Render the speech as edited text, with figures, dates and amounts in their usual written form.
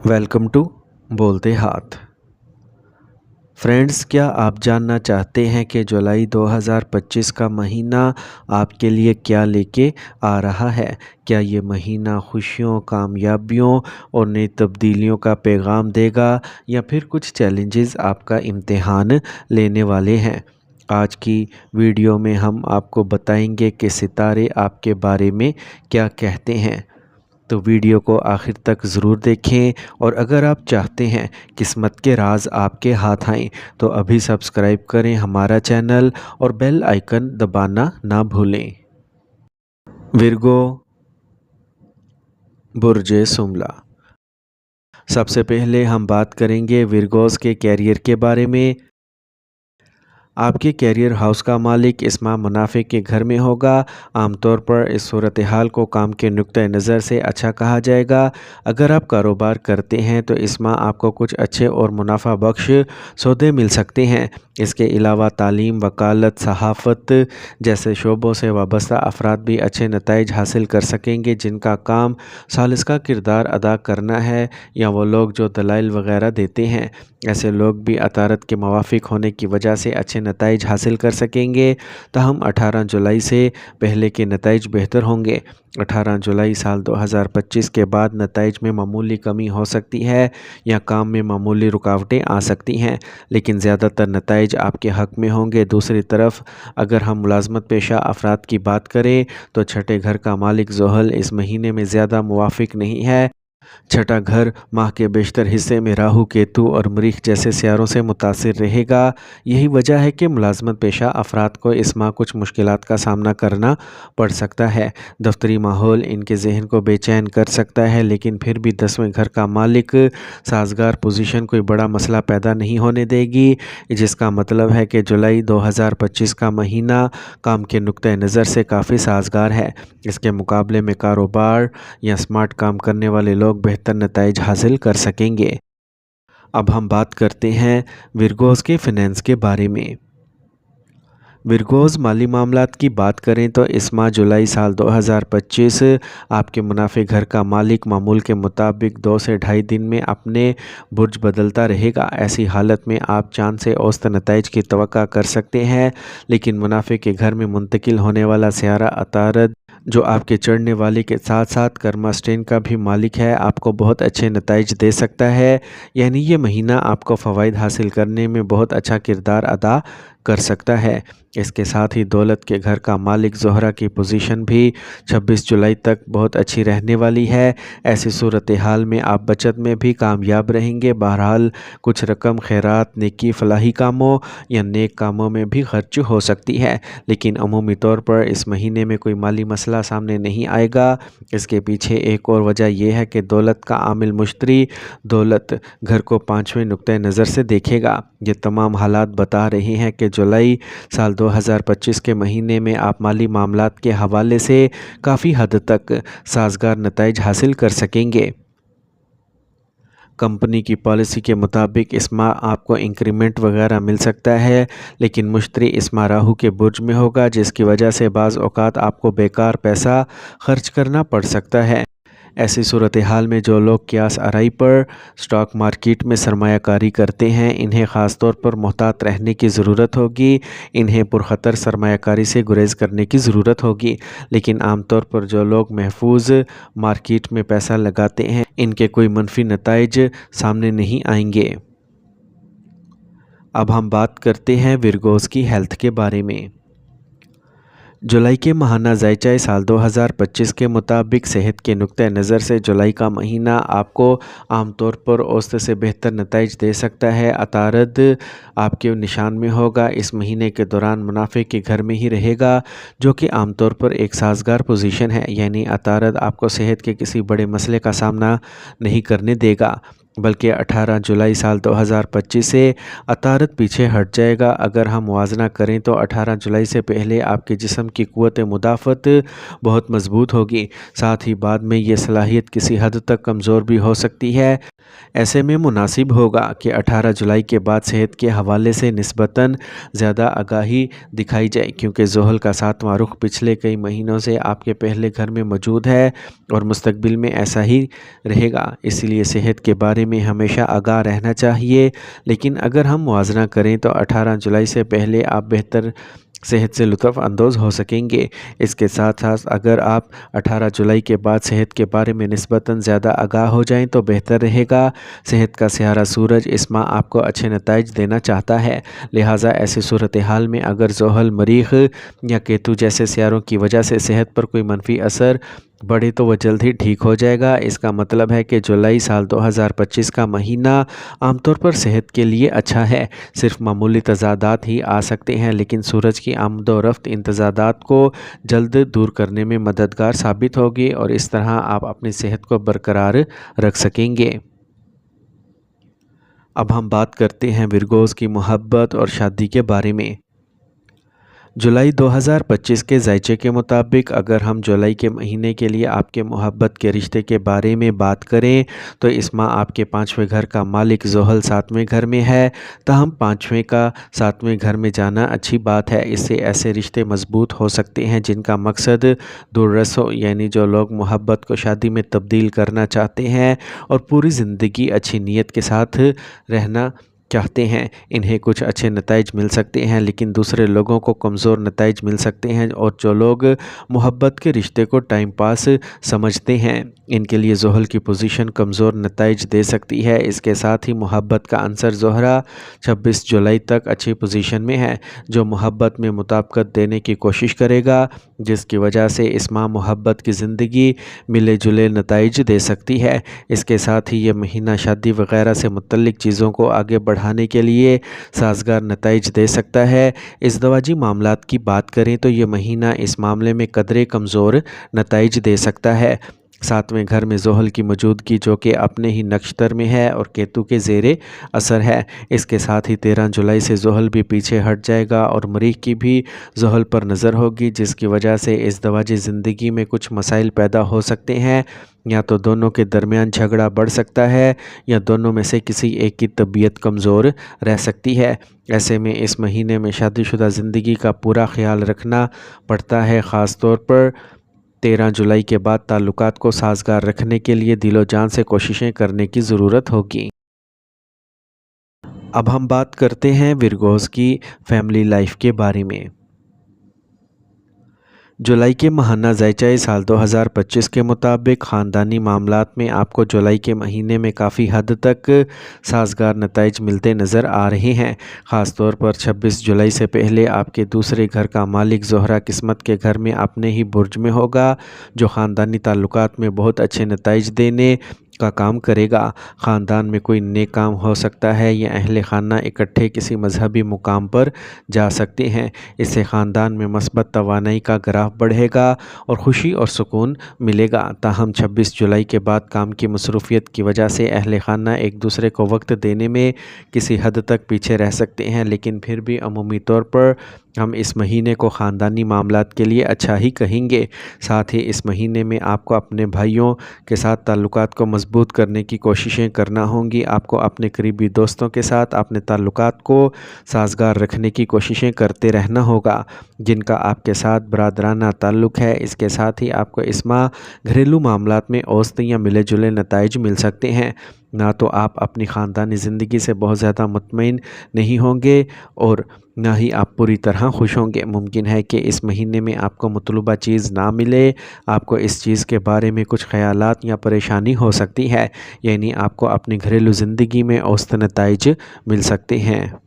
Welcome to बोलते हाथ। Friends, क्या आप जानना चाहते हैं कि जुलाई 2025 का महीना आपके लिए क्या लेके आ रहा है? क्या ये महीना खुशियों, कामयाबियों और नई तब्दीलियों का पैगाम देगा या फिर कुछ चैलेंजेस आपका इम्तिहान लेने वाले हैं? आज की वीडियो में हम आपको बताएंगे कि सितारे आपके बारे में क्या कहते हैं। तो वीडियो को आखिर तक ज़रूर देखें, और अगर आप चाहते हैं किस्मत के राज आपके हाथ आएँ तो अभी सब्सक्राइब करें हमारा चैनल और बेल आइकन दबाना ना भूलें। विर्गो, बुर्ज सुमला। सबसे पहले हम बात करेंगे विर्गोस के कैरियर के बारे में। आपके कैरियर हाउस का मालिक इस माह मुनाफे के घर में होगा। आमतौर पर इस सूरत हाल को काम के नुक्ते नज़र से अच्छा कहा जाएगा। अगर आप कारोबार करते हैं तो इस माह आपको कुछ अच्छे और मुनाफा बख्श सौदे मिल सकते हैं। इसके अलावा तालीम, वकालत, सहाफ़त जैसे शोबों से वाबस्ता अफराद भी अच्छे नताइज हासिल कर सकेंगे, जिनका काम सालिस का किरदार अदा करना है, या वो लोग जो दलाइल वगैरह देते हैं। ऐसे लोग भी अतारत के मुवाफिक होने की वजह से अच्छे नताइज हासिल कर सकेंगे। ताहम 18 जुलाई से पहले के नताइज बेहतर होंगे। 18 जुलाई साल 2025 के बाद नताइज में मामूली कमी हो सकती है या काम में मामूली रुकावटें आ सकती हैं, लेकिन ज़्यादातर नताइज आपके हक़ में होंगे। दूसरी तरफ अगर हम मुलाजमत पेशा अफराद की बात करें तो छठे घर का मालिक ज़ोहल इस महीने में ज़्यादा मुवाफिक नहीं है। छठा घर माह के बेशतर हिस्से में राहु, केतु और मरीख जैसे सियारों से मुतासिर रहेगा। यही वजह है कि मुलाजमत पेशा अफराद को इस माह कुछ मुश्किलात का सामना करना पड़ सकता है। दफ्तरी माहौल इनके जहन को बेचैन कर सकता है, लेकिन फिर भी 10वें घर का मालिक साजगार पोजीशन कोई बड़ा मसला पैदा नहीं होने देगी, जिसका मतलब है कि जुलाई 2025 का महीना काम के नुक्ते नज़र से काफ़ी साजगार है। इसके मुकाबले में कारोबार या स्मार्ट काम करने वाले लोग बेहतर नताइज हासिल कर सकेंगे। अब हम बात करते हैं विर्गोस के फिनेंस के बारे में। विर्गोस माली मामलात की बात करें तो इस माह जुलाई साल 2025 आपके मुनाफे घर का मालिक मामूल के मुताबिक 2 से ढाई दिन में अपने बुर्ज बदलता रहेगा। ऐसी हालत में आप चांद से औसत नताइज की तवक्का कर सकते हैं, लेकिन मुनाफे के घर में मुंतकिल होने वाला सियारा अतारद, जो आपके चढ़ने वाले के साथ साथ कर्मास्टेन का भी मालिक है, आपको बहुत अच्छे नताइज दे सकता है। यानी ये महीना आपको फ़वाइद हासिल करने में बहुत अच्छा किरदार अदा कर सकता है। इसके साथ ही दौलत के घर का मालिक ज़ोहरा की पोजीशन भी 26 जुलाई तक बहुत अच्छी रहने वाली है। ऐसी सूरत हाल में आप बचत में भी कामयाब रहेंगे। बहरहाल कुछ रकम खैरात, नेकी, फलाही कामों या नेक कामों में भी खर्च हो सकती है, लेकिन अमूमी तौर पर इस महीने में कोई माली मसला सामने नहीं आएगा। इसके पीछे एक और वजह यह है कि दौलत का आमिल मुश्तरी दौलत घर को 5वें नुक्ते नज़र से देखेगा। ये तमाम हालात बता रहे हैं कि जुलाई साल 2025 के महीने में आप माली मामलात के हवाले से काफ़ी हद तक साजगार नताइज हासिल कर सकेंगे। कंपनी की पॉलिसी के मुताबिक इस माह आपको इंक्रीमेंट वगैरह मिल सकता है, लेकिन मुश्तरी इस माह राहु के बुर्ज में होगा, जिसकी वजह से बाज़ औक़ात आपको बेकार पैसा खर्च करना पड़ सकता है। ऐसी सूरत हाल में जो लोग क़ियास आराई पर स्टॉक मार्केट में सरमायाकारी करते हैं, इन्हें ख़ास तौर पर मोहतात रहने की ज़रूरत होगी। इन्हें पुरख़तर सरमायाकारी से गुरेज करने की ज़रूरत होगी, लेकिन आमतौर पर जो लोग महफूज मार्केट में पैसा लगाते हैं, इनके कोई मनफी नताइज सामने नहीं आएंगे। अब हम बात करते हैं विर्गोस की हेल्थ के बारे में। जुलाई के माहाना ज़ायचा साल 2025 के मुताबिक सेहत के नुक्ते नज़र से जुलाई का महीना आपको आमतौर पर औसत से बेहतर नताइज दे सकता है। अतारद आपके निशान में होगा। इस महीने के दौरान मुनाफे के घर में ही रहेगा, जो कि आमतौर पर एक साजगार पोजीशन है। यानी अतारद आपको सेहत के किसी बड़े मसले का सामना नहीं करने देगा। बल्कि 18 जुलाई साल 2025 से अतारत पीछे हट जाएगा। अगर हम मुवाजना करें तो 18 जुलाई से पहले आपके जिस्म की क़ुव्वत मुदाफ़त बहुत मज़बूत होगी। साथ ही बाद में ये सलाहियत किसी हद तक कमज़ोर भी हो सकती है। ऐसे में मुनासिब होगा कि 18 जुलाई के बाद सेहत के हवाले से निस्बतन ज़्यादा आगाही दिखाई जाए, क्योंकि ज़ोहल का 7वां रुख पिछले कई महीनों से आपके पहले घर में मौजूद है और मुस्तकबिल में ऐसा ही रहेगा। इसलिए सेहत के बारे में हमेशा आगाह रहना चाहिए। लेकिन अगर हम मुवाजना करें तो 18 जुलाई से पहले आप बेहतर सेहत से लुत्फ़ अंदोज़ हो सकेंगे। इसके साथ साथ अगर आप 18 जुलाई के बाद सेहत के बारे में निस्बतन ज़्यादा आगाह हो जाएं तो बेहतर रहेगा। सेहत का सियारा सूरज इस माह आपको अच्छे नताइज देना चाहता है। लिहाजा ऐसी सूरत हाल में अगर ज़ोहल, मरीख़ या केतु जैसे सियारों की वजह से सेहत पर कोई मनफी असर बढ़े तो वह जल्द ही ठीक हो जाएगा। इसका मतलब है कि जुलाई साल 2025 का महीना आमतौर पर सेहत के लिए अच्छा है। सिर्फ मामूली तज़ादात ही आ सकते हैं, लेकिन सूरज की आमदोरफ्त इन तज़ादात को जल्द दूर करने में मददगार साबित होगी और इस तरह आप अपनी सेहत को बरकरार रख सकेंगे। अब हम बात करते हैं विरगोज़ की मोहब्बत और शादी के बारे में। जुलाई 2025 के ज़ायचे के मुताबिक अगर हम जुलाई के महीने के लिए आपके मोहब्बत के रिश्ते के बारे में बात करें तो इस माह आपके 5वें घर का मालिक ज़ोहल 7वें घर में है। ताहम 5वें का 7वें घर में जाना अच्छी बात है। इससे ऐसे रिश्ते मजबूत हो सकते हैं जिनका मकसद दूररस हो, यानी जो लोग मोहब्बत को शादी में तब्दील करना चाहते हैं और पूरी ज़िंदगी अच्छी नीयत के साथ रहना चाहते हैं, इन्हें कुछ अच्छे नताइज मिल सकते हैं, लेकिन दूसरे लोगों को कमज़ोर नताइज मिल सकते हैं। और जो लोग मोहब्बत के रिश्ते को टाइम पास समझते हैं, इनके लिए ज़ोहल की पोजीशन कमज़ोर नताइज दे सकती है। इसके साथ ही मोहब्बत का अंसर ज़ोहरा 26 जुलाई तक अच्छी पोजीशन में है, जो मोहब्बत में मुताबिकत देने की कोशिश करेगा, जिसकी वजह से इस माह मोहब्बत की ज़िंदगी मिले जुले नताइज दे सकती है। इसके साथ ही ये महीना शादी वगैरह से मुतल्लिक चीज़ों को आगे बढ़ाने के लिए साजगार नताइज दे सकता है। इज़दवाजी मामलात की बात करें तो ये महीना इस मामले में कदरे कमज़ोर नताइज दे सकता है। 7वें घर में ज़ोहल की मौजूदगी जो कि अपने ही नक्षत्र में है और केतु के ज़ेरे असर है। इसके साथ ही 13 जुलाई से ज़ोहल भी पीछे हट जाएगा और मरीख़ की भी ज़ोहल पर नज़र होगी, जिसकी वजह से इज़दवाजी ज़िंदगी में कुछ मसाइल पैदा हो सकते हैं। या तो दोनों के दरमियान झगड़ा बढ़ सकता है या दोनों में से किसी एक की तबीयत कमज़ोर रह सकती है। ऐसे में इस महीने में शादीशुदा ज़िंदगी का पूरा ख्याल रखना पड़ता है। ख़ास तौर पर 13 जुलाई के बाद ताल्लुकात को साजगार रखने के लिए दिलो जान से कोशिशें करने की ज़रूरत होगी। अब हम बात करते हैं विरगोज़ की फैमिली लाइफ के बारे में। जुलाई के माहाना ज़ायचा साल 2025 के मुताबिक ख़ानदानी मामलात में आपको जुलाई के महीने में काफ़ी हद तक साजगार नताइज मिलते नज़र आ रहे हैं। ख़ास तौर पर 26 जुलाई से पहले आपके दूसरे घर का मालिक ज़ोहरा किस्मत के घर में अपने ही बुर्ज में होगा, जो ख़ानदानी ताल्लुकात में बहुत अच्छे नताइज देने का काम करेगा। ख़ानदान में कोई नेक काम हो सकता है या अहले खाना इकट्ठे किसी मजहबी मुकाम पर जा सकते हैं। इससे ख़ानदान में मस्बत तवानाई का ग्राफ बढ़ेगा और ख़ुशी और सुकून मिलेगा। ताहम 26 जुलाई के बाद काम की मसरूफ़ियत की वजह से अहले खाना एक दूसरे को वक्त देने में किसी हद तक पीछे रह सकते हैं, लेकिन फिर भी अमूमी तौर पर हम इस महीने को ख़ानदानी मामलात के लिए अच्छा ही कहेंगे। साथ ही इस महीने में आपको अपने भाइयों के साथ ताल्लुकात को मजबूत करने की कोशिशें करना होंगी। आपको अपने करीबी दोस्तों के साथ अपने ताल्लुकात को साजगार रखने की कोशिशें करते रहना होगा, जिनका आपके साथ बरादराना ताल्लुक़ है। इसके साथ ही आपको इस माह घरेलू मामलात में औसत या मिले जुले नताइज मिल सकते हैं। ना तो आप अपनी ख़ानदानी ज़िंदगी से बहुत ज़्यादा मुतमईन नहीं होंगे और ना ही आप पूरी तरह खुश होंगे। मुमकिन है कि इस महीने में आपको मतलूबा चीज़ ना मिले। आपको इस चीज़ के बारे में कुछ ख़यालात या परेशानी हो सकती है, यानी आपको अपनी घरेलू ज़िंदगी में औसत नताइज मिल सकते हैं।